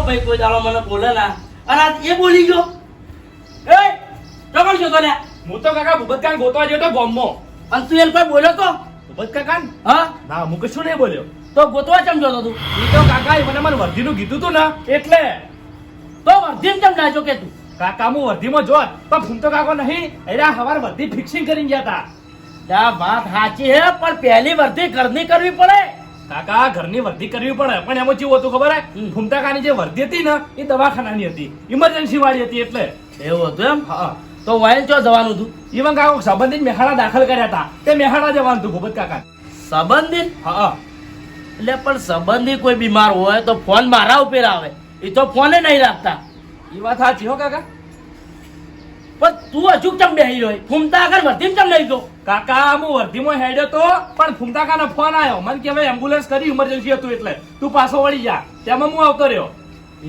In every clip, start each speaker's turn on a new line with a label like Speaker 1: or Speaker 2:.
Speaker 1: ભાઈ કોઈ દાડો મને બોલે ના અને આ એ બોલી ગયો એ ચોકણ છો તો લ્યા
Speaker 2: હું તો કાકા ભૂપતકાન ગોતવા જતો ગોમમાં
Speaker 1: અને તું એમ કોઈ બોલ્યો તો
Speaker 2: ભૂપતકાન
Speaker 1: હા
Speaker 2: ના હું કશું નહીં બોલ્યો
Speaker 1: તો ગોતવા ચમ જોતો તું
Speaker 2: એ તો કાકા મને મારું વર્ધીનું કીધું તું ને એટલે
Speaker 1: તો વર્ધીમ ચમ નાચો કે તું
Speaker 2: કાકા હું વર્ધીમાં જોત પણ ફૂમતો કાકો નહીં એરા હવાર વર્ધી ફિક્સિંગ કરીને ગયા હતા
Speaker 1: આ વાત સાચી હે પણ પહેલી વર્ધી ઘરની કરવી પડે
Speaker 2: કાકા ઘરની વર્ધી કરવી પડે પણ એમાં કેવું હતું ખબર હે ફૂમતા કાની જે વર્ધી હતી ને એ દવાખાનાની હતી ઇમરજન્સી વાળી હતી એટલે
Speaker 1: એવું હતું એમ
Speaker 2: હા
Speaker 1: તો વાયલ ચો જવાનું હતું
Speaker 2: ઈવન કાકો સંબંધિત મેહાણા દાખલ કર્યા હતા તે મેહાણા જવાનું હતું ભૂપત કાકા
Speaker 1: સંબંધિત
Speaker 2: હા
Speaker 1: એટલે પણ સંબંધી કોઈ બીમાર હોય તો ફોન મારા ઉપર આવે એ તો ફોને નહીં રાખતા
Speaker 2: એ વાત સાચી હો કાકા
Speaker 1: પણ તું હજુ કેમ બેહી હોય ફૂમતા આગળ વર્ધી કેમ નહીં ગયો
Speaker 2: કાકા હું વર્ધીમાં હેડ્યો તો પણ ફૂમતા કાનો ફોન આવ્યો મને કે ભાઈ એમ્બ્યુલન્સ કરી ઇમરજન્સી હતું એટલે તું પાછો વળી જા તેમાં હું આવતો રહ્યો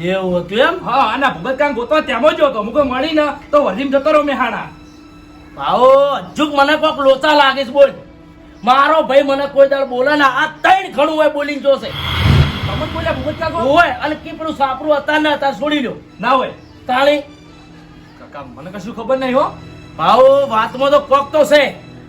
Speaker 1: એવું હતું એમ
Speaker 2: હા અને ભૂપત કાકા ગોતવા તેમાં જ હતો મુકો મળી ને તો વર્ધીમાં જતો રહ્યો મેહાણા
Speaker 1: ભાવો હજુ મને કોક લોચા લાગે છે બોલ મારો ભાઈ મને કોઈ દાડ બોલે ના આ ત્રણ ઘણું હોય બોલીને જોશે
Speaker 2: તમે બોલ્યા ભૂપત કાકો
Speaker 1: હોય અને કીપડું સાપરું હતા ને હતા છોડી લ્યો
Speaker 2: ના હોય
Speaker 1: તાળી
Speaker 2: કાકા મને કશું ખબર નહીં હો
Speaker 1: ભાવો વાતમાં તો કોક તો છે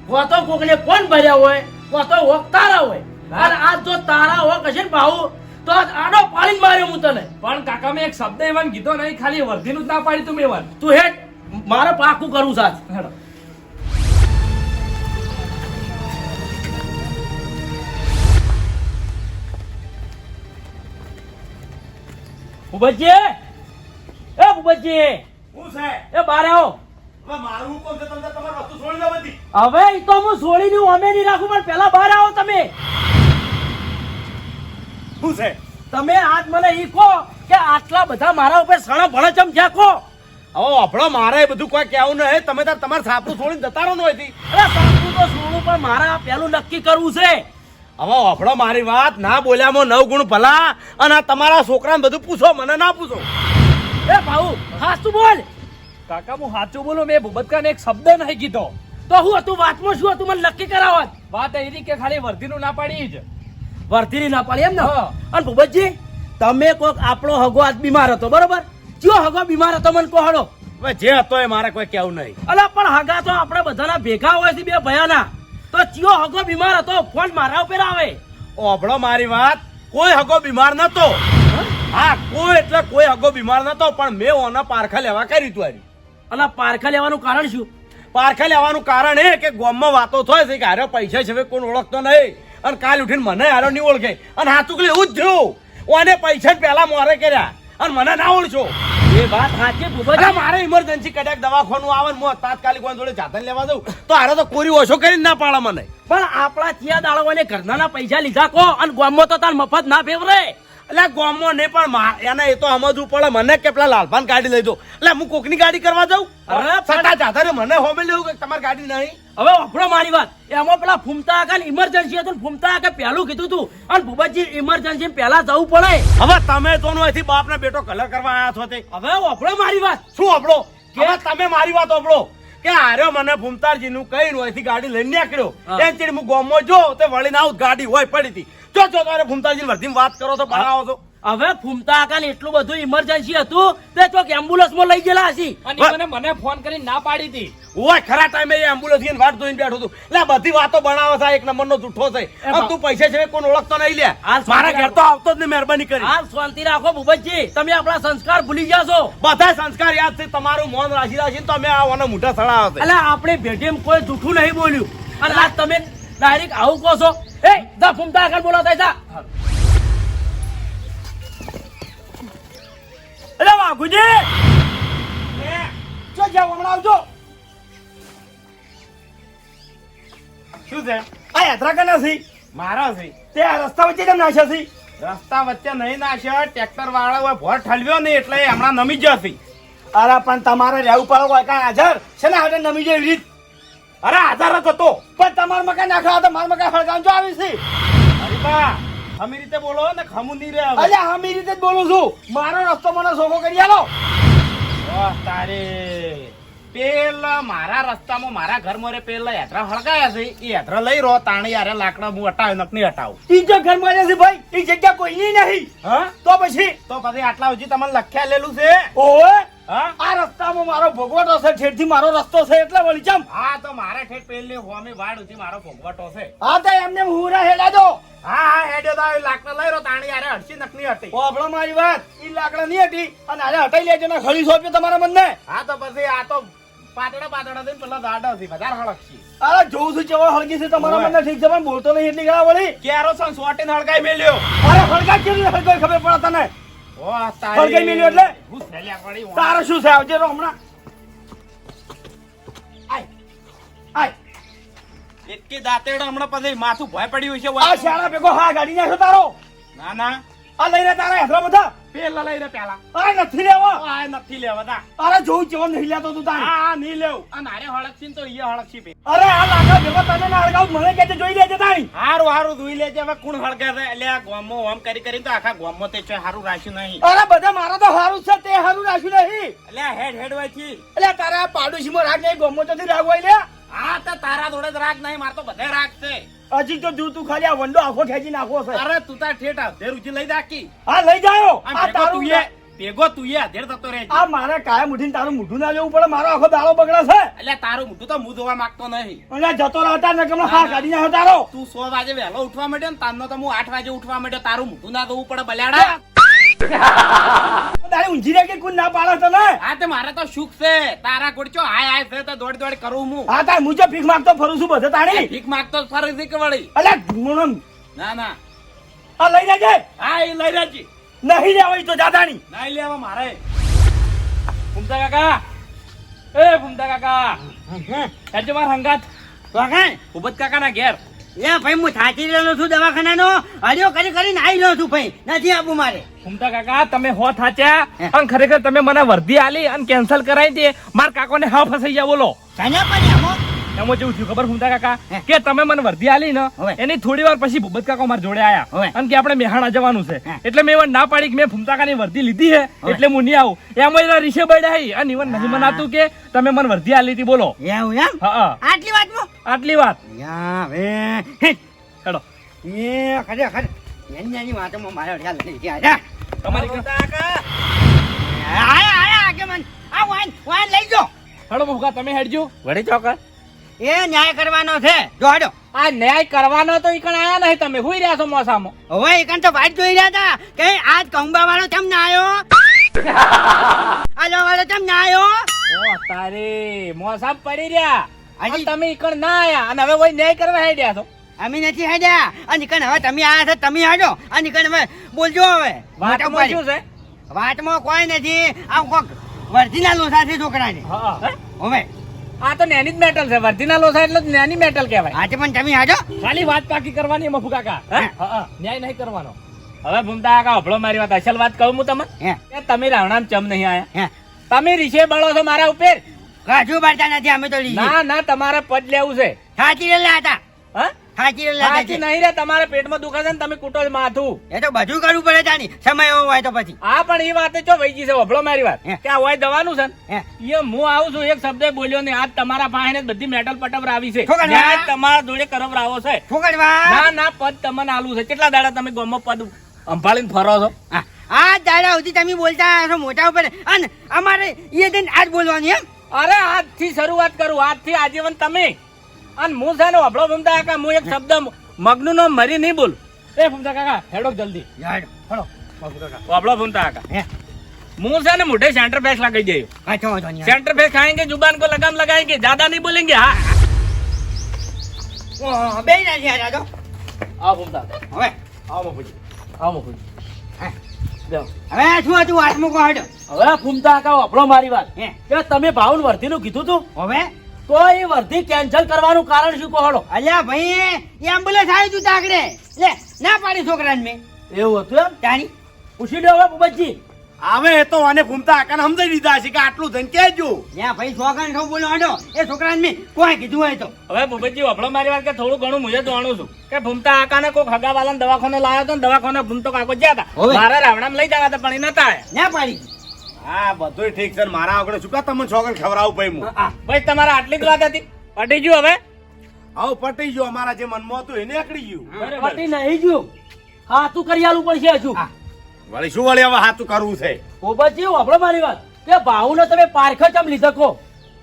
Speaker 1: કોતો કોકને કોણ ભર્યા હોય કોતો હોક તારા હોય અને આ જો તારા હોક હશે ને ભાવો તો આડો પાડીને માર્યો હું તને
Speaker 2: પણ કાકા મેં એક શબ્દ એવન કીધો નહીં ખાલી વર્ધીનું જ ના પાડી તું મેવન
Speaker 1: તું હેડ મારે પાકું કરવું સાચ
Speaker 2: હેડો
Speaker 1: ભૂપતજી એ ભૂપતજી
Speaker 2: હું છે
Speaker 1: એ બહાર આવો
Speaker 2: હવે મારું હુકમ છે તમને તમારી વસ્તુ છોડી દો બધી
Speaker 1: હવે ઈ તો હું છોડીને હું અમે નહીં રાખું પણ પહેલા બહાર આવો તમે
Speaker 2: શું છે
Speaker 1: તમે આજ મને ઈ કહો કે આટલા બધા મારા ઉપર સણા ભણે ચમ જ્યાં કહો
Speaker 2: હવે આપણો મારે બધું કોઈ કહેવું નહીં તમે તાર તમારે સાપરું છોડીને જતા રહો નથી
Speaker 1: અરે સાચું તો છોડું પણ મારે આ પહેલું નક્કી કરવું છે
Speaker 2: હવે આપણો મારી વાત ના બોલ્યામાં 9 ગુણ ભલા અને આ તમારા છોકરાને બધું પૂછો મને ના પૂછો
Speaker 1: એ ભાઉ હાચું બોલ
Speaker 2: કાકા હું સાચું બોલું મેં ભૂપતકાને એક શબ્દ નહીં કીધો
Speaker 1: તો હું હતું વાતમાં શું હતું મને નક્કી કરાવત
Speaker 2: વાત એવી કે ખાલી વર્ધીનું ના પાડી જ
Speaker 1: વર્તીની ના પાડી એમ ને
Speaker 2: હા.
Speaker 1: અને ભૂપતજી તમે કોક આપણો હગો આજ બીમાર હતો બરોબર કયો હગો બીમાર હતો મને કહો હળો
Speaker 2: હવે જે હતો એ મારે કોઈ કહેવું નહીં
Speaker 1: અલા પણ હગા તો આપણે બધાના ભેગા હોય છે બે ભયાના તો ચિયો હગો બીમાર હતો ફોન મારા ઉપર આવે
Speaker 2: ઓભળો મારી વાત કોઈ હગો બીમાર નતો હા કોઈ એટલે કોઈ હગો બીમાર નતો પણ મેં ઓના પારખા લેવા કરી તું આરી
Speaker 1: અલા પારખા લેવાનું કારણ શું
Speaker 2: પારખા લેવાનું કારણ એ કે ગામમાં વાતો થાય છે કે હારે પૈસા છે કોઈ ઓળખતો નહીં અને કાલ ઉઠીને મને હારો નહીં ઓળખે અને હાચુકલી એવું જ થયું ઓને પૈસા જ પહેલા મોરે કર્યા અને મને ના ઓળખો
Speaker 1: એ વાત સાચી
Speaker 2: અરે
Speaker 1: ભૂપતજી
Speaker 2: મારે ઇમરજન્સી કદાચ દવાખાનું આવે ને હું તાત્કાલિક કોઈ જોડે જાતન લેવા દઉં તો હારે તો કોરી ઓછો કરીને ના પાડે મને
Speaker 1: પણ આપણા ચિયા દાળવાને ઘરનાના પૈસા લીધા કો અને ગામમાં તો તાર મફત ના ફેવરે
Speaker 2: એટલે ગામમાં નહીં પણ એને એ તો સમજવું પડે મને કે પેલા લાલપાન ગાડી લઈ દો એટલે હું કોકની ગાડી કરવા જાઉં
Speaker 1: અરે
Speaker 2: સટા જાતા મને હોમે લેવું કે તમારી ગાડી નહીં
Speaker 1: હવે વફડો મારી વાત એમાં પેલા ફૂમતા આગળ ઇમરજન્સી હતું ને ફૂમતા આગળ પહેલું કીધું તું અને ભૂપતજી ઇમરજન્સી પહેલા જવું પડે
Speaker 2: હવે તમે તો અહીંથી બાપ ને બેટો કલર કરવા આવ્યા છો તે
Speaker 1: હવે વફડો મારી વાત
Speaker 2: શું આપણો કે તમે મારી વાત આપણો કે આર્યો મને ફૂમતારજી નું કઈ અહીંથી ગાડી લઈને નીકળ્યો
Speaker 1: હા.
Speaker 2: એમ ચીડ હું ગામમાં જો તે વળીને આવું ગાડી હોય પડી હતી જો તારે ફૂમતારજી વર્ધીમાં વાત કરો તો બનાવો છો
Speaker 1: હવે ફૂમતા આગળ એટલું બધું ઇમરજન્સી હતું તે ચોક એમ્બ્યુલન્સ માં લઈ ગયેલા હશી
Speaker 2: અને મને ફોન કરીને ના પાડી હતી ઓય ખરા ટાઈમે એ એમ્બ્યુલન્સ ની વાટ જોઈને બેઠો છું એટલે બધી વાતો બનાવે છે એક નંબર નો જૂઠો છે હવે તું પૈસા છે કોણ ઓળખતો નહીં લે મારા ઘેર તો આવતો જ નહીં મહેરબાની કરી
Speaker 1: હાલ શાંતિ રાખો ભૂપતજી તમે આપણા સંસ્કાર ભૂલી ગયા છો
Speaker 2: બધા સંસ્કાર યાદ છે તમારું મૌન રાખી તો અમે આવવાના મોઢા સળાવે છે
Speaker 1: એટલે આપણે ભેટીમાં કોઈ જૂઠું નહીં બોલ્યું અને આજ તમે ડાયરેક્ટ આવું કહો છો એ જા ફૂમતા આગળ બોલાવતા જા અરે વાઘુજી
Speaker 2: જો જાવ હમણાં આવજો શું છે આ યાત્રા કના છે મારા છે તે આ રસ્તા વચ્ચે કેમ નાખ્યા છે રસ્તા વચ્ચે નહીં નાખ્યા ટ્રેક્ટર વાળા હોય ભોર ઠલવ્યો ને એટલે હમણાં નમી જશે અરે પણ તમારે રહેવું પડે હોય કાંઈ હાજર છે ને હાજર નમી જાય રીત અરે હાજર જ હતો પણ તમારા મકાન નાખવા તો મારા મકાન હળગામ જો આવી છે અરે બા હમી રીતે બોલો ને ખમું નહીં રહે અરે હમી રીતે જ બોલું છું મારો રસ્તો મને સોખો કરી આલો તારે પેલા મારા રસ્તામાં મારા ઘર મોરે પેલા યાત્રા હળગાયા છે એ યાત્રા લઈ રહ્યો તાણી યારે લાકડા હું હટાવ્યો નક નહીં હટાવું
Speaker 3: ઈ જો ઘર મળે છે ભાઈ ઈ જગ્યા કોઈની નહીં
Speaker 2: હા
Speaker 3: તો પછી
Speaker 2: આટલા સુધી તમને લખ્યા લેલું છે
Speaker 3: ઓએ
Speaker 2: હા
Speaker 3: આ રસ્તામાં મારો ભોગવટો છે ઠેઠથી મારો રસ્તો છે એટલે વળી ચમ
Speaker 2: હા તો મારા ઠેઠ પેલી હોમી વાડ ઉધી મારો ભોગવટો છે
Speaker 3: હા તો એમને હુરા હેડા દો
Speaker 2: હા હેડ્યો તો આ લાકડા લઈ રહ્યો તાણી યારે હડસી નક નહીં હટી
Speaker 3: ઓભળો મારી વાત ઈ લાકડા નહીં હતી અને આને હટાઈ લેજો ને ખળી સોંપ્યો તમારા મનને
Speaker 2: હા તો પછી આ તો પાતળા થઈને પેલા દાડા થી વધારે હળકશી
Speaker 3: અરે જોઉં છું ચેવો હળગી છે તમારા
Speaker 2: ઓય.
Speaker 3: મનને ઠીક છે પણ બોલતો નહીં એટલી ગળા વળી
Speaker 2: કેરોસન સોટીને હળગાઈ મેલ્યો
Speaker 3: અરે હળગા કેવી હળગાઈ ખબર પડે તને
Speaker 2: ઓ
Speaker 3: હળગાઈ મેલ્યો એટલે?
Speaker 2: હું થેલ્યા પડી હું.
Speaker 3: તારે શું છે આવજે રો હમણાં આય આય
Speaker 2: એટલી દાંતેડા હમણાં પછી માથું ભય પડ્યું છે
Speaker 3: આ શાળા ભેગો હા ગાડી નાખ્યો તારો
Speaker 2: ના ના
Speaker 3: આ લઈને તારા હેઠળ બધા
Speaker 2: પેલા લઈ રે પેલા
Speaker 3: અરે નથી લેવા
Speaker 2: આ નથી લેવા દા
Speaker 3: અરે જોઉં ચેવો નહીં લેતો તું તારે
Speaker 2: હા નહીં લેવું આ નારે હળકશી ને તો ઈ હળકશી પે
Speaker 3: અરે આ લાકડા ભેગો તને ના હળગાવ મને કે જોઈ લેજે તારી
Speaker 2: હારું ધોઈ લેજે હવે કોણ હળગે છે એટલે આ ગોમો ઓમ કરી તો આખા ગોમો તે છે હારું રાખ્યું નહીં
Speaker 3: અરે બધા મારા તો હારું છે તે હારું રાખ્યું નહીં
Speaker 2: એટલે આ હેડ વાયથી
Speaker 3: એટલે તારા આ પાડોશીમાં રાખ નહીં ગોમો ચોથી રાગવાય લે
Speaker 2: હા તો તારા જોડે જ રાગ નહીં માર તો બધે રાગ છે
Speaker 3: હજી તો તું ખાલી આ વંડો આખો ખેંચી નાખવો છે
Speaker 2: અરે તું તાર ઠેઠ અધેર ઉજી લઈ દાકી
Speaker 3: હા લઈ જાયો
Speaker 2: આમ
Speaker 3: આ
Speaker 2: ભેગો
Speaker 3: તારું
Speaker 2: તું એ ભેગો તું એ અધેર થતો રહે
Speaker 3: આ મારે કાયમ ઉઠીને તારું મોઢું ના લેવું પડે મારો આખો દાડો બગડે છે
Speaker 2: એટલે તારું મોઢું તો મું ધોવા માંગતો નહીં
Speaker 3: અને જતો રહેતા ને કમલા હા ગાડી ના તારો
Speaker 2: તું 100 વાગે વહેલો ઉઠવા માંડ્યો ને તારનો તો હું 8 વાગે ઉઠવા માંડ્યો તારું મોઢું ના ધોવું પડે બલાડા
Speaker 3: તારી ઊંઘી રે કે કોણ ના પાડે તને
Speaker 2: હા તે મારે તો સુખ છે તારા ગોડચો હાય છે તો દોડ કરું હું
Speaker 3: હા તાર મુજબ ભીખ માંગતો ફરું છું બધે તાણી
Speaker 2: ભીખ માંગતો ફરી છે કે વળી
Speaker 3: અલે મોણમ
Speaker 2: ના ના
Speaker 3: આ લઈ જજે
Speaker 2: હા એ લઈ રાજી
Speaker 3: નહીં લેવાય તો જાતાણી
Speaker 2: નહીં લેવા મારે ફૂમતા કાકા એ ફૂમતા કાકા હેજો માર હંગાત
Speaker 4: વખાણ
Speaker 2: ફૂબત કાકા ના ઘેર
Speaker 4: લે ભાઈ હું થાકી રહ્યો છું દવાખાનાનો હરિયો કરીને આવી રહ્યો છું ભાઈ નથી આપું મારે
Speaker 5: ફૂમતા કાકા તમે હો થાચ્યા અને ખરેખર તમે મને વર્દી આલી અને કેન્સલ કરાવી દે માર કાકોને હા ફસાઈ ગયા બોલો
Speaker 4: કાના પણ એમાં
Speaker 5: એમાં જેવું થયું ખબર ફૂમતા કાકા કે તમે મને વર્દી આલી ને
Speaker 4: હવે.
Speaker 5: એની થોડી વાર પછી ભૂપત કાકા મારા જોડે આયા
Speaker 4: હવે.
Speaker 5: અને કે આપણે મેહાણા જવાનું છે
Speaker 4: હા.
Speaker 5: એટલે મેં એવન ના પાડી કે મેં ફૂમતા કાકાની વર્દી લીધી છે
Speaker 4: હવે.
Speaker 5: એટલે હું નહીં આવું એમાં એના રીશે બળ્યા અને ઇવન નહીં મનાતું કે તમે મને વર્દી આલી હતી બોલો
Speaker 4: એવું એમ
Speaker 5: હા
Speaker 4: આટલી વાતમાં
Speaker 5: આટલી વાત
Speaker 4: યા હવે
Speaker 5: હેડો
Speaker 4: એ ખરેખર નાની વાતોમાં મારે ખ્યાલ નથી ગયા
Speaker 5: તમારી
Speaker 4: આયા આગે મન આ વાન લઈ જો
Speaker 5: હેડો ભૂકા તમે હેડજો
Speaker 2: વળી ચોકર
Speaker 4: એ ન્યાય કરવાનો છે જો હાડો
Speaker 5: આ ન્યાય કરવાનો તો ઈકણ આયા નહીં તમે હુઈ રહ્યા છો મોસામાં
Speaker 4: હવે એકન તો વાટ જોઈ રહ્યા હતા કે આજ કંબા વાળો કેમ ના આવ્યો આલો વાળો કેમ ના આવ્યો
Speaker 5: ઓ તારે મોસામ પડી રહ્યા
Speaker 4: હજી-
Speaker 5: અને તમે ઈકણ ના આયા અને હવે કોઈ ન્યાય કરવા હેડ્યા છો
Speaker 4: અમે નથી હાડ્યા અને કણ હવે તમે આયા છો તમે હાડો અને કણ હવે બોલજો હવે
Speaker 5: વાતમાં શું છે
Speaker 4: વાતમાં કોઈ નથી આ કોક વર્ધીના લોસા છે છોકરાને
Speaker 5: હા
Speaker 4: હવે
Speaker 5: આ તો નાની જ મેટલ છે વર્ધીના લોસા એટલે જ નાની મેટલ કહેવાય
Speaker 4: આજે પણ તમે હાડો
Speaker 5: ખાલી વાત પાકી કરવાની મફુ કાકા
Speaker 4: હે?
Speaker 5: હા ન્યાય નહીં કરવાનો હવે ભૂમતા કાકા હભળો મારી વાત અસલ વાત કહું હું તમને
Speaker 4: હે
Speaker 5: કે તમે રાવણામ ચમ નહીં આયા
Speaker 4: હે
Speaker 5: તમે રીશે બળો છો મારા ઉપર
Speaker 4: કાજુ બાળતા નથી અમે તો લીધી
Speaker 5: ના ના તમારે પદ લેવું છે
Speaker 4: સાચી રેલા હતા
Speaker 5: હા
Speaker 4: સાચી રેલા
Speaker 5: સાચી
Speaker 4: હતા
Speaker 5: નહીં રે તમારે પેટમાં દુખે છે ને તમે કૂટો જ માથું
Speaker 4: એ તો બધું કરવું પડે તાની સમય એવો હોય તો પછી
Speaker 5: આ પણ એ વાતે ચો વહી ગઈ છે હભળો મારી વાત
Speaker 4: હે.
Speaker 5: કે આ હોય દવાનું છે ને
Speaker 4: હે
Speaker 5: એ હું આવું છું એક શબ્દ બોલ્યો ને આજ તમારા પાસે બધી મેટલ પટવર આવી છે
Speaker 4: ઠોકર
Speaker 5: ન્યાય તમારા જોડે કરવરાવો છે
Speaker 4: ફોકડવા
Speaker 5: ના ના પદ તમને આલું છે કેટલા દાડા તમે ગોમો પદ સંભાળીને ફરો છો
Speaker 4: આ દાડા સુધી તમે બોલતા હશો મોટા ઉપર અને અમારે એ દિન આજ બોલવાનું એમ
Speaker 5: અરે આજથી શરૂઆત કરું આજથી આજીવન તમે અને હું છે ને હભળો ભૂમતા કાકા હું એક શબ્દ મગનું નો મરી નહીં બોલું એ ભૂમતા કાકા હેડો જલ્દી
Speaker 4: યાર
Speaker 5: હેડો હભળો ભૂમતા કાકા
Speaker 4: હે
Speaker 5: હું છે ને મોઢે સેન્ટર ફેસ લગાઈ દઈએ
Speaker 4: કાચો વાંધો નહીં
Speaker 5: सेंटर पे खाएंगे जुबान को लगाम लगाएंगे ज्यादा नहीं बोलेंगे हाँ
Speaker 4: ઓ બે ના છે દાદો
Speaker 5: आओ घूमता
Speaker 4: હવે
Speaker 5: आओ मफुजी आओ मफुजी
Speaker 4: હે.
Speaker 5: जाओ
Speaker 4: હવે શું હતું હાથમાં કો હાડો
Speaker 1: હવે ફૂમતા કાકા આપણો મારી વાત
Speaker 4: હે
Speaker 1: કે તમે ભાવન વર્ધી નું કીધું તું
Speaker 4: હવે
Speaker 1: તો એ વર્ધી કેન્સલ કરવાનું કારણ શું કહો
Speaker 4: અલ્યા ભાઈ એ એમ્બ્યુલન્સ આવી તું તાકડે લે ના પાડી છોકરાને મેં
Speaker 1: એવું હતું એમ
Speaker 4: તાણી
Speaker 1: પૂછી લો હવે ભૂપતજી
Speaker 2: આવે એ તો અને ફૂમતા આકાને સમજાઈ દીધા છે કે આટલું ધન કહેજો
Speaker 4: લ્યા ભાઈ છોકરાને શું બોલો હાડો એ છોકરાને મેં કોઈ કીધું હોય તો
Speaker 5: હવે ભૂપતજી વફળો મારી વાત કે થોડું ઘણું મુજે જાણું છું કે ભૂમતા આકાને કોઈ હગાવાલાને દવાખાને લાવ્યો તો ને દવાખાને ભૂમતો કાકો જ્યાં હતા
Speaker 4: હવે.
Speaker 5: મારા રાવણામાં લઈ જવા હતા પણ એ નતા આયા
Speaker 4: ના પાડી
Speaker 2: હા બધું ઠીક છે ને મારા આગળ શું કા તમને છોકરા ખવડાવું ભાઈ હું
Speaker 5: ભાઈ તમારા આટલી જ વાત હતી પટી ગયું હવે
Speaker 2: આવું પટી ગયું અમારા જે મનમાં હતું એને નીકળી ગયું
Speaker 1: પટી નહીં ગયું હા તું કરી આલું પડશે હજુ
Speaker 2: વળી શું વળી હવે હાથું કરવું છે
Speaker 1: પોપટજી વાપરો મારી વાત કે ભાવને તમે પારખા ચમ લીધા કો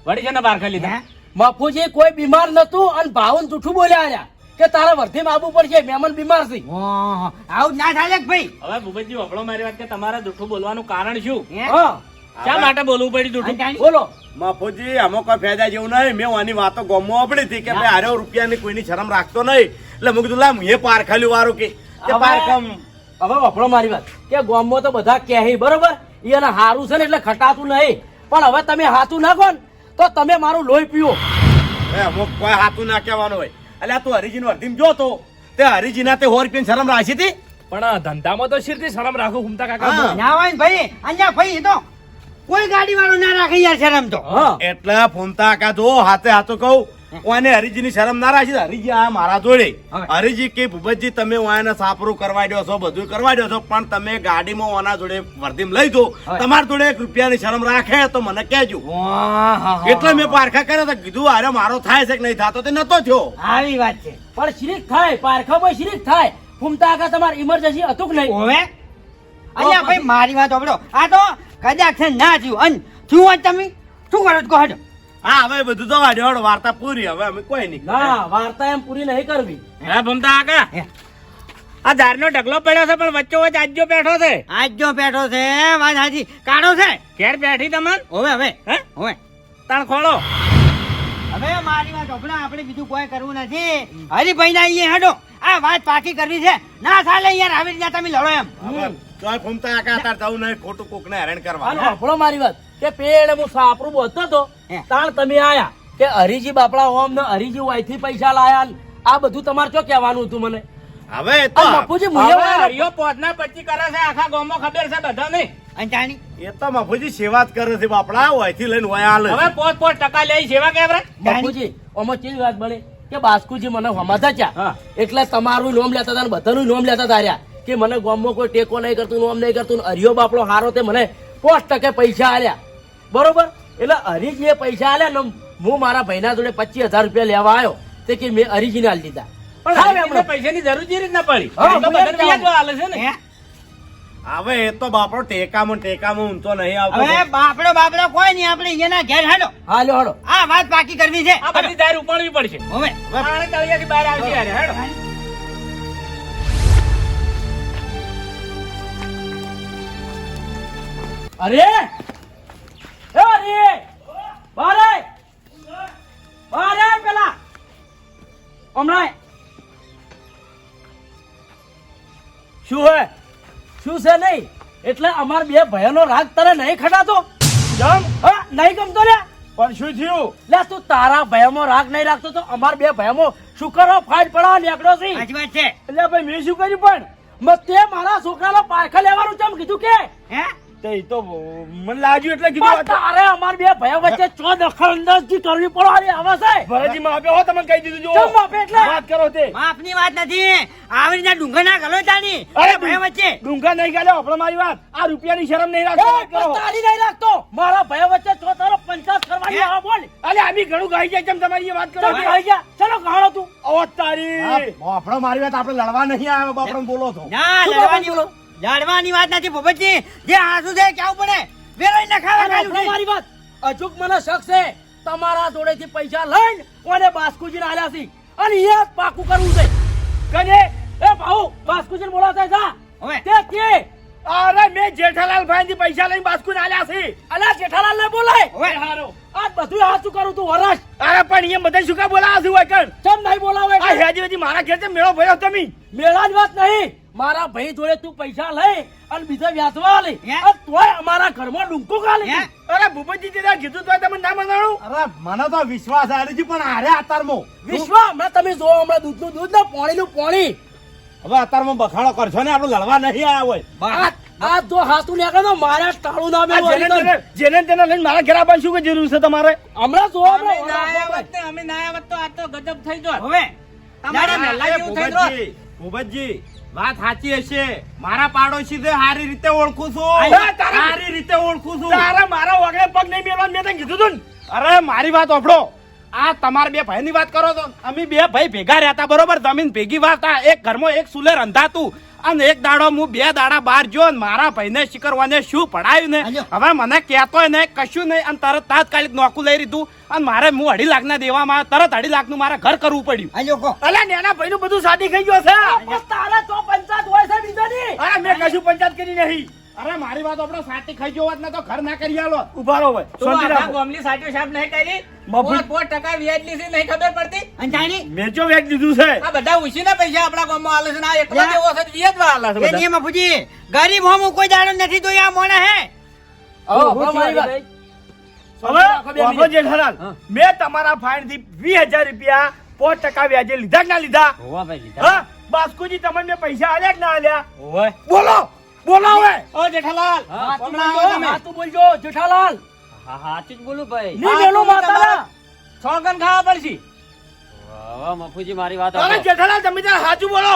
Speaker 5: વળી છે ને બારખા લીધા
Speaker 1: બાપુજી કોઈ બીમાર નતું અને ભાવન જૂઠું બોલ્યા આયા કે તારા વર્ધીમાં આવવું પડશે મહેમાન બીમાર છે
Speaker 4: ઓહો, આવું જ ના થાય લે ભાઈ.
Speaker 5: હવે ભૂપતજી વફળો મારી વાત કે તમારે જૂઠું બોલવાનું કારણ શું
Speaker 4: હે?
Speaker 1: હા
Speaker 5: શા માટે બોલવું પડ્યું જૂઠું
Speaker 4: અંજાણી?
Speaker 1: બોલો
Speaker 2: મફુજી આમાં કોઈ ફાયદા જેવું નહીં મેં આની વાતો ગમો આપડી હતી કે ભાઈ હારે રૂપિયાની કોઈની શરમ રાખતો નહીં એટલે મેં કીધું લાવ એ પારખાલ્યું વારું કે પારખમ
Speaker 1: હવે વફળો મારી વાત કે ગામમાં તો બધા કહે બરોબર એને હારું છે ને એટલે ખટાતું નહીં પણ હવે તમે હાથું નાખો ને તો તમે મારું લોહી પીવો
Speaker 2: અમુક કોઈ હાથું ના કહેવાનું હોય એટલે તું હરીજીનું અર્ધીમ જો તો તે હરીજીના તે 100 રૂપિયાની શરમ રાખી હતી
Speaker 5: પણ ધંધામાં તો શીરથી શરમ રાખું ઘૂમતા
Speaker 2: હા.
Speaker 5: કાકા
Speaker 4: ના હોય ને ભાઈ અંજા ભાઈ એ તો કોઈ ગાડી વાળો ના રાખે યાર શરમ તો.
Speaker 1: હા
Speaker 2: એટલે ફૂમતા કા જો હાથે હાથો કહું ઓને હરીજીની શરમ ના રાખી હરીજી આ મારા જોડે
Speaker 4: હવે.
Speaker 2: હરીજી કે ભૂપતજી તમે ઓને સાપરું કરવા દો છો બધું કરવા દો છો પણ તમે ગાડીમાં ઓના જોડે વર્ધીમ લઈ દો
Speaker 4: હવે.
Speaker 2: તમારા જોડે 1 રૂપિયાની શરમ રાખે તો મને કહેજો
Speaker 4: ઓહો.
Speaker 2: એટલે મેં પારખા કર્યા તો કીધું અરે મારો થાય છે કે નહીં થતો તે નતો થયો
Speaker 4: આવી વાત છે.
Speaker 1: પણ શરીક થાય પારખામાં શરીક થાય ફૂમતા આગળ તમારે ઇમરજન્સી હતું કે નહીં
Speaker 4: ઓવે અહીંયા ભાઈ મારી વાત સાંભળો આ તો કદાચ છે ના થયું અને શું વાત તમે શું કરો છો કહો છો?
Speaker 2: હા હવે બધું તો વાડ્યો વાર્તા પૂરી હવે અમે કોઈ નહીં
Speaker 1: ના વાર્તા એમ પૂરી નહીં કરવી
Speaker 5: હે ભૂમતા કાકા
Speaker 4: હે.
Speaker 5: આ ધારનો ઢગલો પડ્યો છે પણ વચ્ચો વચ્ચ આજ્યો બેઠો છે
Speaker 4: આજ જો બેઠો છે વાત સાચી કાઢો છે
Speaker 5: ઘેર બેઠી તમાર
Speaker 4: હવે હવે
Speaker 5: હે
Speaker 4: હવે
Speaker 5: તાણ ખોળો
Speaker 4: હવે મારી વાત સાંભળો આપણે બીજું કોઈ કરવું નથી હરીભાઈ ના અહીંયા હેડો આ વાત પાકી કરવી છે ના ચાલે યાર આવી રીતે તમે લડો એમ
Speaker 2: હવે તોય ફૂમતા કાકા તાર જવું નહીં ખોટું કોકને હેરાન કરવા
Speaker 1: અને વાપરો મારી વાત કે પેડ હું સાપરું બોલતો હતો
Speaker 4: હે.
Speaker 1: તાણ તમે આયા કે હરીજી બાપડા ઓમ ને હરીજી વાયથી પૈસા લાયા ને આ બધું તમારે શું કહેવાનું હતું મને
Speaker 2: હવે તો
Speaker 1: અને બાપુજી મુએ
Speaker 5: હવે
Speaker 1: વાળા-
Speaker 5: હરિયો પોતના પચ્ચી કરે છે આખા ગામમાં ખબર છે બધાને
Speaker 4: અંજાણી
Speaker 2: એ તો મફુજી સેવા જ કરે છે બાપડા ઓયથી લઈને ઓય હાલે
Speaker 5: હવે પોત પોત ટકા લઈ સેવા કેવરે
Speaker 1: બાપુજી આમાં કેવી વાત બને કે બાસ્કુજી મને હમાતા
Speaker 5: હા.
Speaker 1: ચા એટલે તમારું નોમ લેતા હતા ને બધાનું નોમ લેતા તાર્યા કે મને ગામમાં કોઈ ટેકો નહીં કરતું નોમ નહીં કરતું ને હરિયો બાપડો હારો તે મને 5% પૈસા આલ્યા બરોબર એટલે હરીજીએ પૈસા આલ્યા ને હું મારા ભાઈના જોડે 25,000 રૂપિયા લેવા આવ્યો તે કે મેં હરીજીને આલી દીધા
Speaker 5: પણ
Speaker 1: હા,
Speaker 5: હરિજીને પૈસાની જરૂર જ રીતના પડી
Speaker 1: હા,
Speaker 5: એટલે
Speaker 1: મને
Speaker 5: બધાને વ્યાજવા હાલે છે ને
Speaker 4: હે?
Speaker 2: હવે એ તો બાપડો ટેકામાં ઊંચો નહીં આવતો
Speaker 4: હવે બાપડો કોઈ નહીં આપણે અહીંયાના ઘેર હેડો
Speaker 1: હા લ્યો હળો
Speaker 4: આ વાત પાકી કરવી છે
Speaker 5: આ બધી દાર ઉપાડવી પડશે
Speaker 4: હવે
Speaker 5: આણે તળિયાથી બહાર આવશે યાર હેડો
Speaker 1: અરે એ અરે બારે બારે પેલા હમણાં શું હે શું છે નહીં એટલે અમાર બે ભાઈઓનો રાગ તને નહીં ખટાતો
Speaker 2: કેમ
Speaker 1: હા નહીં ગમતો લે
Speaker 2: પણ શું થયું
Speaker 1: લે તું તારા ભાઈઓમાં રાગ નહીં રાખતો તો અમાર બે ભાઈઓમાં શું કરો ફાઇટ પડવા નીકળ્યો છે
Speaker 4: સાચી વાત છે
Speaker 1: એટલે ભાઈ મેં શું કર્યું પણ તે મારા છોકરાનો પારખા લેવાનું ચમ કીધું કે
Speaker 4: હે
Speaker 2: તે તો મને લાગ્યું એટલે
Speaker 1: પણ
Speaker 2: કીધું
Speaker 1: તારે અમાર બે ભાઈઓ વચ્ચે ચો દખલઅંદાજી કરવી પડવાની આવે છે
Speaker 2: ભરતજી માં આપ્યો હો તમને કહી દીધું જો
Speaker 1: ચમ બાપે એટલે
Speaker 2: વાત કરો તે
Speaker 4: માપની વાત નથી આવી રીતના ડુંગર ના ગલો તાની
Speaker 2: અરે
Speaker 4: અરે ભાઈ વચ્ચે
Speaker 2: ડુંગા નહીં ગાલ્યો આપણે મારી વાત આ રૂપિયાની શરમ નહીં
Speaker 1: એ
Speaker 2: રાખતો વાત કરો
Speaker 1: તારી નહીં રાખતો મારા ભાઈઓ વચ્ચે ચો તારો 50 કરવાની આવે બોલ
Speaker 2: અલે આમી ઘણું ગાઈ જાય કેમ તમારી એ વાત કરો
Speaker 1: ચલ ભાઈ જા ચલો ગાળો તું
Speaker 2: ઓ તારી બાપડો મારી વાત આપણે લડવા નહીં આવે બાપડો બોલો છો
Speaker 4: ના
Speaker 1: શું
Speaker 4: લડવાની
Speaker 1: બોલો?
Speaker 4: લડવાની વાત નથી ભૂપતજી જે હાસુ છે કેવું પડે વેરાઈ ના ખાવા
Speaker 1: અને
Speaker 4: કાઢ્યું
Speaker 1: આપણો
Speaker 4: છે.
Speaker 1: મારી વાત અચૂક મને શક છે તમારા જોડેથી પૈસા લઈને ઓને બાસ્કુજીને આલ્યા છે અને એ જ પાકું કરવું છે કને એ ભાઉ બાસ્કુજીને બોલાવતા જા
Speaker 4: હવે
Speaker 1: તે કે
Speaker 2: અરે મેં જેઠાલાલ ભાઈ થી પૈસા લઈને બાસ્કુને આલ્યા છે
Speaker 1: અલા જેઠાલાલ ને બોલાય
Speaker 4: હવે
Speaker 1: આ બધું હાચું કરું તું વરસ
Speaker 2: અરે પણ એ બધા શું કા બોલાવા છે વાકણ
Speaker 1: ચમ નહીં બોલાવે
Speaker 2: આ હેજી મારા ઘેર છે મેળો ભર્યો તમે
Speaker 1: મેળા જ વાત નહીં મારા ભાઈ જોડે તું પૈસા લઈ અને બીજા વ્યાજવા લે
Speaker 4: હે?
Speaker 1: અને તોય અમારા ઘરમાં ડુંકો ગાલે
Speaker 4: હે?
Speaker 2: અરે ભૂપતજી તે કીધું તો તમે ના મનાણું અરે મને તો વિશ્વાસ આવી છે પણ હારે અતારમાં
Speaker 1: વિશ્વ હમણાં તમે જો હમણાં દૂધનું દૂધ ને પાણીનું પાણી
Speaker 2: હવે અતારમાં બખાડો કરશો ને આપણે લડવા નહીં આવ્યા હોય
Speaker 1: આ જો હાથું નીકળે તો મારા ટાળું ના
Speaker 2: આ
Speaker 1: મેળવું
Speaker 2: જેને તેને લઈને મારા ઘેર આવવાની શું કે જરૂર છે તમારે
Speaker 1: હમણાં જો
Speaker 5: અમે
Speaker 1: હમણાં
Speaker 5: ના આવ્યા હોત ને, અમે ના આવ્યા હોત તો આ તો ગજબ થઈ જોત
Speaker 4: હવે
Speaker 5: તમારા મહેલા જેવું થઈ જોત.
Speaker 2: ભૂપતજી વાત સાચી હશે. મારા પાડોશી છે, સારી રીતે ઓળખું છું.
Speaker 3: અરે, તારા-
Speaker 2: સારી રીતે ઓળખું છું.
Speaker 3: તારા મારા વગડે પગ નહીં મેળવા મેં તને કીધું તું ને.
Speaker 2: અરે મારી વાત સાંભળો. આ તમારા બે ભાઈની વાત કરો તો અમે બે ભાઈ ભેગા રહેતા બરોબર, જમીન ભેગી વાવતા, એક ઘરમાં એક સુલે રંધાતું, અને એક દાડો હું 2 દાડા બહાર જો ને મારા ભાઈને શીકરવાને શું પડાયું ને,
Speaker 4: હાલ્યો.
Speaker 2: હવે મને કહેતોય નહીં કશું નહીં, અને તરત તાત્કાલિક નોકું લઈ લીધું, અને મારે હું 2.5 લાખના દેવામાં તરત 2.5 લાખનું મારે ઘર કરવું પડ્યું.
Speaker 4: આ લોકો
Speaker 3: અલા નેના ભાઈનું બધું શાદી થઈ ગયો છે.
Speaker 1: તારા તો પંચાયત હોય છે બીજાની.
Speaker 3: અરે મેં કશું પંચાયત કરી નહીં.
Speaker 2: અરે મારી વાત આપણો સાચી ખાઈ જોવા જ ને તો ઘર ના કરી આલો.
Speaker 3: ઉભા રહો ભાઈ,
Speaker 5: તું
Speaker 3: શાંતિ
Speaker 5: આખા
Speaker 3: રાખો.
Speaker 5: ગામની સાચો સાહેબ નહીં કરી
Speaker 3: મફત-
Speaker 5: 4% વ્યાજ લીધી નહીં ખબર પડતી.
Speaker 4: અંજાણી
Speaker 3: મેં જો વેચ દીધું છે.
Speaker 5: આ બધા ઉછીના પૈસા આપણા ગામમાં આલે છે ને આ એકલો જ એવો છે વ્યાજમાં આલે છે
Speaker 4: એ
Speaker 5: બધા.
Speaker 4: નિયમ બાપુજી ગરીબ હોમ કોઈ દાડો નથી તો આ મોણે હે
Speaker 1: હવે આપણો મારી વાત.
Speaker 3: હવે વાપરો જેઠાલાલ, મેં તમારા ફાઇન થી 20,000 રૂપિયા 5% વ્યાજે લીધા કે ના લીધા? હા બાસ્કુજી તમને મેં પૈસા આલ્યા કે ના આલ્યા? બોલો બોલો હવે.
Speaker 5: ઓ જેઠાલાલ
Speaker 1: સાચું
Speaker 5: હમણાં
Speaker 1: બોલજો,
Speaker 5: આવો તમે.
Speaker 1: સાચું બોલજો જેઠાલાલ.
Speaker 6: હા સાચું જ બોલું ભાઈ.
Speaker 1: ની મેલું માતાના.
Speaker 5: સોગન ખાવા પડશે.
Speaker 6: હવે મફુજી મારી વાત
Speaker 3: અરે
Speaker 6: સાંભળો.
Speaker 3: જેઠાલાલ તમે તાર સાચું બોલો.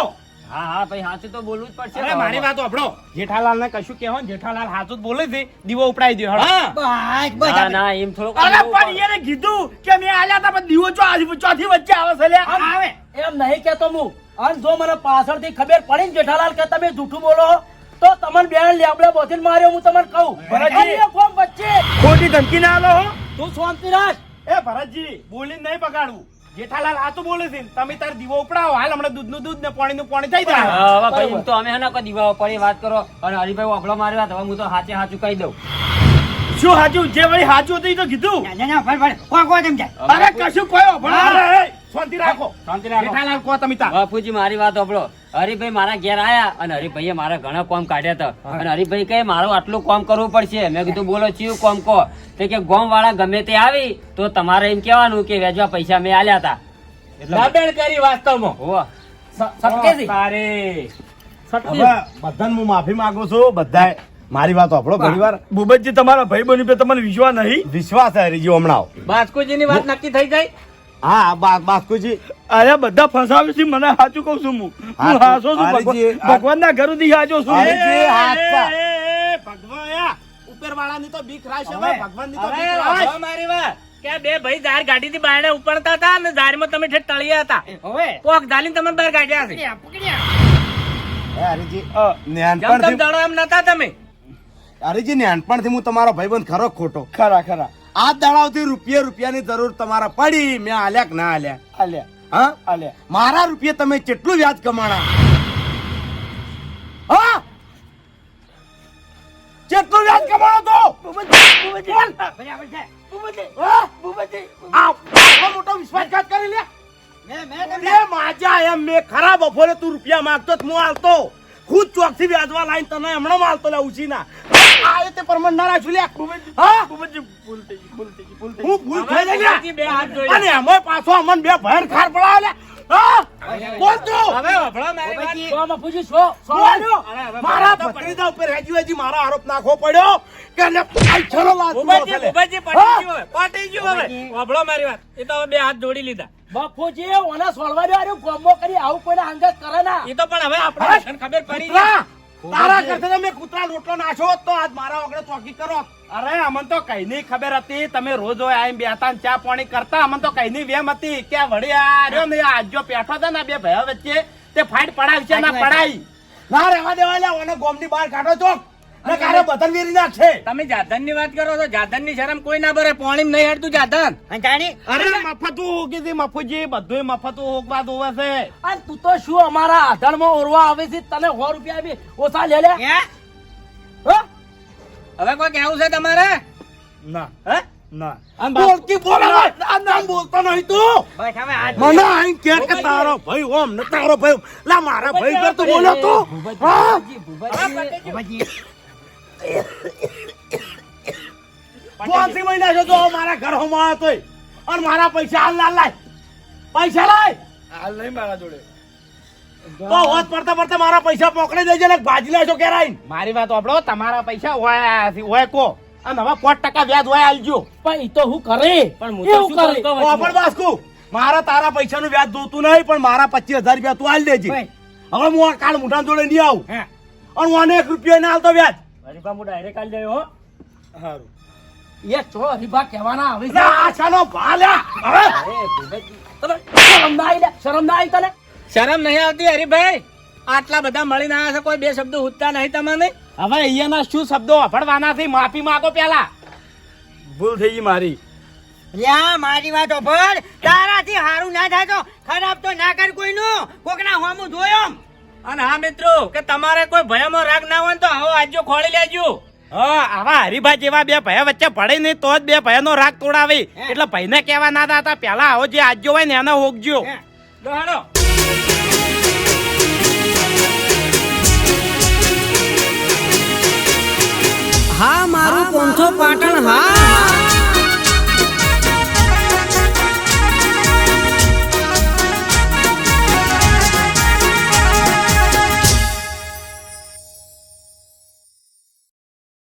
Speaker 6: હા હા ભાઈ સાચું તો બોલવું જ પડશે.
Speaker 2: અરે મારી વાત સાંભળો. જેઠાલાલ ને કશું કહેવો ને, જેઠાલાલ સાચું જ બોલે છે, દીવો ઉપડાઈ દો.
Speaker 5: હા
Speaker 4: બસ બસ
Speaker 6: ના ના એમ થોડું
Speaker 3: અરે પણ એને કીધું કે મેં આલ્યા તા પણ દીવો ચોથી વચ્ચે આવે છે લ્યા.
Speaker 4: આવે
Speaker 1: એમ નહીં કેતો હું. અને જો મને પાછળથી ખબર પડી ને જેઠાલાલ કે તમે જૂઠું બોલો તો તમને બેન લેબડે બોધીને માર્યો હું તમને કહું.
Speaker 3: ભરતજી.
Speaker 1: અને એ ફોર્મ વચ્ચે
Speaker 3: ખોટી ધમકી ના આલો હો.
Speaker 1: તું શાંતિ રાખ.
Speaker 2: એ ભરતજી બોલીને નહીં બગાડવું. જેઠાલાલ સાચું બોલે છે, તમે તાર દીવો ઉપડાવો, હાલ હમણાં દૂધનું દૂધ ને પાણીનું પાણી થઈ જાય.
Speaker 6: હવે ભાઈ એમ તો અમે હે ને કોઈ દીવા પડી વાત કરો અને હરિભાઈ વાપડો મારી વાત હવે હું તો સાચે સાચું કહી દઉં.
Speaker 3: શું સાચું? જે વળી સાચું હતું ઈ તો કીધું.
Speaker 4: ના ના ફળ કોઈ સમજાય
Speaker 3: અરે કશું કયો ભણા. અરે, શાંતિ રાખો.
Speaker 2: શાંતિ રાખો. જેઠાલાલ કહો તમે તાર.
Speaker 6: બાપુજી મારી વાત સાંભળો. હરિભાઈ મારા ઘેર આયા અને હરિભાઈએ મારા ઘણા કામ કાઢ્યા હતા અને હરિભાઈ કહે મારું આટલું કામ કરવું પડશે. મેં કીધું બોલો ચિયું કામ કહો. તો કે ગામ વાળા ગમે તે આવી તો તમારે એમ કહેવાનું કે વેજવા પૈસા મેં આલ્યા હતા.
Speaker 5: દાબેણ કરી વાસ્તવમાં.
Speaker 6: હોવા
Speaker 1: સટકેથી.
Speaker 5: તારે
Speaker 2: હવે બધાને હું માફી માંગુ છું. બધાએ મારી વાત સાંભળો. ઘણીવાર
Speaker 3: ભૂપતજી તમારા ભાઈ બની પે તમને વિશ્વાસ નહીં?
Speaker 2: વિશ્વાસ છે હરીજી હમણાં.
Speaker 5: બાસ્કુજીની વાત નક્કી થઈ જાય.
Speaker 2: હા બાસ્કુજી
Speaker 3: અરે બધા ફસાવે છે મને. સાચું કહું છું હું. હું
Speaker 2: હાચું.
Speaker 3: હાસો છું.
Speaker 2: હરીજી,
Speaker 3: ભગવાનના ઘર સુધી હાચો છું.
Speaker 2: હરીજી,
Speaker 3: એ,
Speaker 2: હાચા.
Speaker 3: એ, એ,
Speaker 2: ભગવાન ઉપરવાળાની તો બીક રાખ છે. હવે ભગવાનની તો
Speaker 5: હવે
Speaker 2: બીક રાખ.
Speaker 5: હવે મારી વાત કે આ બે ભાઈ ધાર ગાડીથી બાયણે ઉપડતા હતા અને ધારમાં તમે ઠેઠ તળિયા હતા.
Speaker 4: હવે
Speaker 5: કોક ધાલીને તમે બહાર કાઢ્યા છે.
Speaker 4: પકડ્યા
Speaker 2: હે હરીજી,
Speaker 5: જમ તમ
Speaker 2: નાનપણથી
Speaker 5: દડો એમ નતા તમે.
Speaker 2: હરીજી નાનપણથી હું તમારો ભાઈબંધ ખરો ખોટો.
Speaker 3: ખરા ખરા
Speaker 2: આ દાડાવથી રૂપિયાની જરૂર તમારા પડી, મેં આલ્યા કે ના આલ્યા?
Speaker 3: આલ્યા
Speaker 2: હા
Speaker 3: આલ્યા.
Speaker 2: મારા રૂપિયા તમે કેટલું વ્યાજ કમાણા? હા કેટલું વ્યાજ કમાણો તો?
Speaker 4: બરાબર છે
Speaker 2: હા? આટલો મોટો વિશ્વાસઘાત કરી લે.
Speaker 4: મેં
Speaker 2: તે માજા એમ મેં ખરા બપોરે તું રૂપિયા માંગતો તો હું આલતો. ખુદ ચોકથી વ્યાજવા લાઈન તને હમણાં આલતો લે ઉછીના. આ તે પરમણ ના રાખ્યું લે. હા
Speaker 3: ભૂપતજી ભૂલ થઈ ગઈ, ભૂલ થઈ ગઈ, ભૂલ થઈ
Speaker 2: હું ભૂલ થઈ ગઈ લે.
Speaker 5: હવે બે હાથ જોડ્યા.
Speaker 2: અને એમાંય પાછો અમને બે ભયર ખાર પડાવે લે. હા બોલ તું.
Speaker 5: હવે વફળો મારી વાત.
Speaker 1: તો બાપુજી શું
Speaker 2: બોલ.
Speaker 5: અરે હવે
Speaker 2: મારા
Speaker 5: તો પડી.
Speaker 2: ભત્રીજા ઉપર હજી મારા આરોપ નાખવો પડ્યો કે એને પૈસાનો લાભ
Speaker 5: ભૂપતજી,
Speaker 2: મળે.
Speaker 5: ભૂપતજી, પટી ગયું હવે, પટી ગયું હવે. વફળો મારી વાત. એ તો હવે બે હાથ જોડી લીધા.
Speaker 1: બાપુજી ઓના સોલવા દો. અરે ગોમો કરી આવું કોઈને અંગત કરે ના.
Speaker 5: એ તો પણ હવે આપણે લક્ષણ ખબર પડી
Speaker 2: કૂતરા,
Speaker 5: ગઈ.
Speaker 2: તારા કરતા મેં કૂતરા રોટલો નાખ્યો હોત તો આજ મારા વગર ચોકી કરો. અરે અમને તો કઈ ની ખબર હતી. તમે રોજ હોય આઈને બેઠા ને ચા પાણી કરતા. અમને તો કઈ ની વેમ હતી કે વળી આ રહ્યો ને આજ જો પેઠો છે ને બે ભાઈઓ વચ્ચે તે ફાઇટ પડાવશે ના પડાઈ. ના રહેવા દેવા લે. ઓને ગોમની બહાર કાઢો ચોક. ને કારે બદન વેરી નાખશે.
Speaker 5: તમે જાધન ની વાત કરો છો. જાધન ની શરમ કોઈ ના ભરે. પોણીમ નહીં હેડતું જાધન.
Speaker 4: અંજાણી
Speaker 2: અરે મફતું હોગી હતી મફુજી. બધું મફતું હોગવા દોવે છે.
Speaker 1: અને તું તો શું અમારા આધારમાં ઓરવા આવે છે? તને 100 રૂપિયા આપી ઓછા લે લે.
Speaker 4: હે
Speaker 1: હા?
Speaker 5: હવે કોઈ કેવું છે તમારે?
Speaker 2: ના
Speaker 5: હે?
Speaker 2: ના
Speaker 5: આમ બાપ-
Speaker 2: બોલતી બોલ હવે. આ નામ બોલતો નહીં તું.
Speaker 4: બસ હવે હાથ
Speaker 2: મને આઈ કે તારો ભાઈ ઓમ ને તારો ભાઈ ઓમ. લા મારા ભાઈ પર તું બોલ્યો તું. હા?
Speaker 4: બાબાજી
Speaker 2: પાંચી મહિના છે તો મારા ઘર હોમાં તોય અને મારા પૈસા હાલ ના લાય. પૈસા લાય
Speaker 3: હાલ નહીં મારા જોડે.
Speaker 2: તો હોત પડતા પડતા મારા પૈસા પકડી દેજે ને ભાજી લેજો કેરાઈ. મારી વાત સાંભળો. તમારા પૈસા હોય કો અને હવે 5% વ્યાજ હોય આલજો.
Speaker 1: પણ ઈ તો હું કરે.
Speaker 5: પણ હું તો
Speaker 1: એવું
Speaker 5: શું
Speaker 1: કરે.
Speaker 5: કરતો
Speaker 2: ઓ પણ બાસ્કુ મારા તારા પૈસાનું વ્યાજ જોતું નહીં પણ મારા 25,000 રૂપિયા તું આલ દેજે.
Speaker 4: ભાઈ
Speaker 3: હવે હું આ કાળ મોઢા જોડે નહીં આવું
Speaker 5: હે.
Speaker 3: અને મને 1 રૂપિયો ના આવતો વ્યાજ
Speaker 5: હરીભા હું ડાયરેક્ટ કાલ જયો હો
Speaker 3: સારું
Speaker 1: એ ચો હરીભા કહેવાના આવે છે
Speaker 3: ના આ શાનો ભાલ્યા હવે
Speaker 1: તને શરમ ના આવી લે? શરમ ના આવી તને?
Speaker 5: શરમ નહીં આવતી હરીભાઈ આટલા બધા મળીને આવ્યા છે કોઈ બે શબ્દો ઉઠતા નહીં તમને
Speaker 2: હવે અહીંયાના શું શબ્દો વાપરવાના છે માફી માંગો પેલા
Speaker 3: ભૂલ થઈ ગઈ મારી
Speaker 4: લ્યા મારી વાત ઓભળ તારાથી હારું ના થાય તો ખરાબ તો ના કર કોઈનું કોકના હોમું જોયો
Speaker 5: અને હા મિત્રો કે તમારે કોઈ ભયામાં રાગ ના હોય ને તો આવો આજ્યો ખોળી લેજો
Speaker 2: હા આવા હરીભા જેવા બે ભયા વચ્ચે પડે નહીં તો જ બે ભયાનો રાગ તોડાવે એટલે ભાઈને કહેવા ના હતા પેલા આવો જે આજ્યો હોય ને એને હોગજો
Speaker 5: દોહાડો
Speaker 4: હા મારું 500 પાટણ હા